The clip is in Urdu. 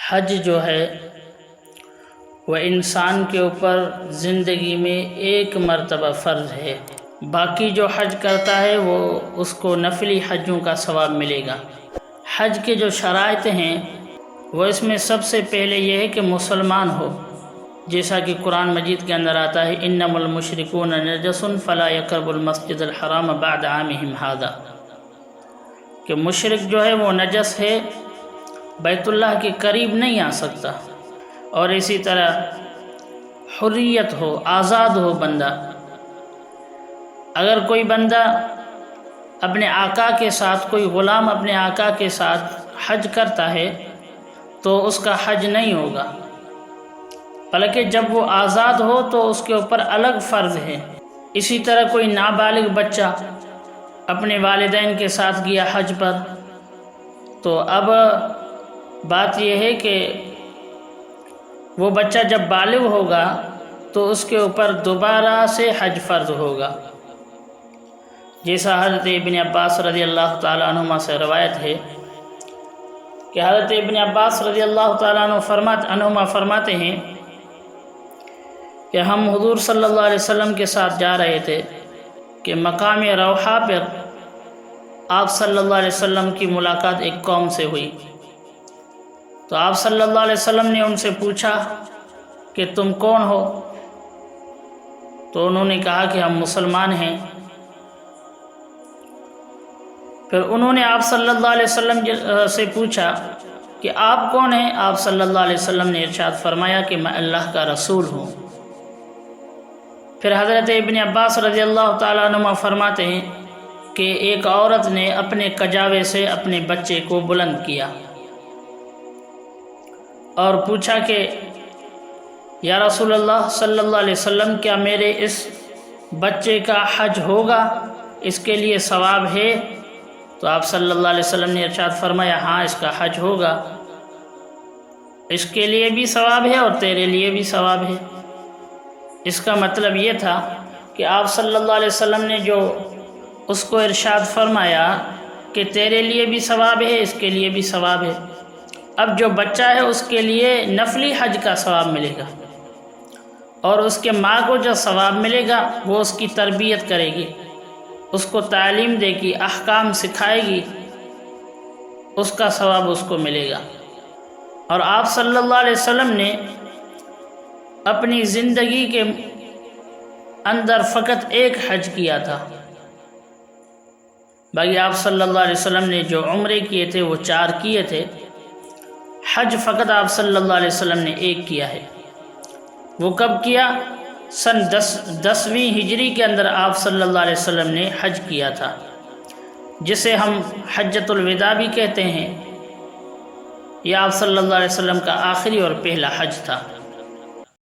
حج جو ہے وہ انسان کے اوپر زندگی میں ایک مرتبہ فرض ہے، باقی جو حج کرتا ہے وہ اس کو نفلی حجوں کا ثواب ملے گا۔ حج کے جو شرائط ہیں وہ اس میں سب سے پہلے یہ ہے کہ مسلمان ہو، جیسا کہ قرآن مجید کے اندر آتا ہے انما المشرکون نجس فلا یقربوا المسجد الحرام بعد عامہم ھذا، کہ مشرک جو ہے وہ نجس ہے، بیت اللہ کے قریب نہیں آ سکتا۔ اور اسی طرح حریت ہو، آزاد ہو بندہ، اگر کوئی بندہ اپنے آقا کے ساتھ، کوئی غلام اپنے آقا کے ساتھ حج کرتا ہے تو اس کا حج نہیں ہوگا، بلکہ جب وہ آزاد ہو تو اس کے اوپر الگ فرض ہے۔ اسی طرح کوئی نابالغ بچہ اپنے والدین کے ساتھ گیا حج پر، تو اب بات یہ ہے کہ وہ بچہ جب بالغ ہوگا تو اس کے اوپر دوبارہ سے حج فرض ہوگا، جیسا حضرت ابن عباس رضی اللہ تعالیٰ عنہما سے روایت ہے کہ حضرت ابن عباس رضی اللہ تعالیٰ عنہما فرماتے ہیں کہ ہم حضور صلی اللہ علیہ وسلم کے ساتھ جا رہے تھے کہ مقام روحا پر آپ صلی اللہ علیہ وسلم کی ملاقات ایک قوم سے ہوئی، تو آپ صلی اللہ علیہ وسلم نے ان سے پوچھا کہ تم کون ہو؟ تو انہوں نے کہا کہ ہم مسلمان ہیں۔ پھر انہوں نے آپ صلی اللہ علیہ وسلم سے پوچھا کہ آپ کون ہیں؟ آپ صلی اللہ علیہ وسلم نے ارشاد فرمایا کہ میں اللہ کا رسول ہوں۔ پھر حضرت ابن عباس رضی اللہ تعالیٰ عنہ فرماتے ہیں کہ ایک عورت نے اپنے کجاوے سے اپنے بچے کو بلند کیا اور پوچھا کہ یا رسول اللہ صلی اللہ علیہ وسلم، کیا میرے اس بچے کا حج ہوگا؟ اس کے لیے ثواب ہے؟ تو آپ صلی اللہ علیہ وسلم نے ارشاد فرمایا ہاں، اس کا حج ہوگا، اس کے لیے بھی ثواب ہے اور تیرے لیے بھی ثواب ہے۔ اس کا مطلب یہ تھا کہ آپ صلی اللہ علیہ وسلم نے جو اس کو ارشاد فرمایا کہ تیرے لیے بھی ثواب ہے، اس کے لیے بھی ثواب ہے، اب جو بچہ ہے اس کے لیے نفلی حج کا ثواب ملے گا، اور اس کے ماں کو جو ثواب ملے گا وہ اس کی تربیت کرے گی، اس کو تعلیم دے گی، احکام سکھائے گی، اس کا ثواب اس کو ملے گا۔ اور آپ صلی اللہ علیہ وسلم نے اپنی زندگی کے اندر فقط ایک حج کیا تھا، باقی آپ صلی اللہ علیہ وسلم نے جو عمرے کیے تھے وہ 4 کیے تھے، حج فقط آپ صلی اللہ علیہ وسلم نے ایک کیا ہے۔ وہ کب کیا؟ سن 10ویں ہجری کے اندر آپ صلی اللہ علیہ وسلم نے حج کیا تھا، جسے ہم حجۃ الوداع بھی کہتے ہیں۔ یہ آپ صلی اللہ علیہ وسلم کا آخری اور پہلا حج تھا۔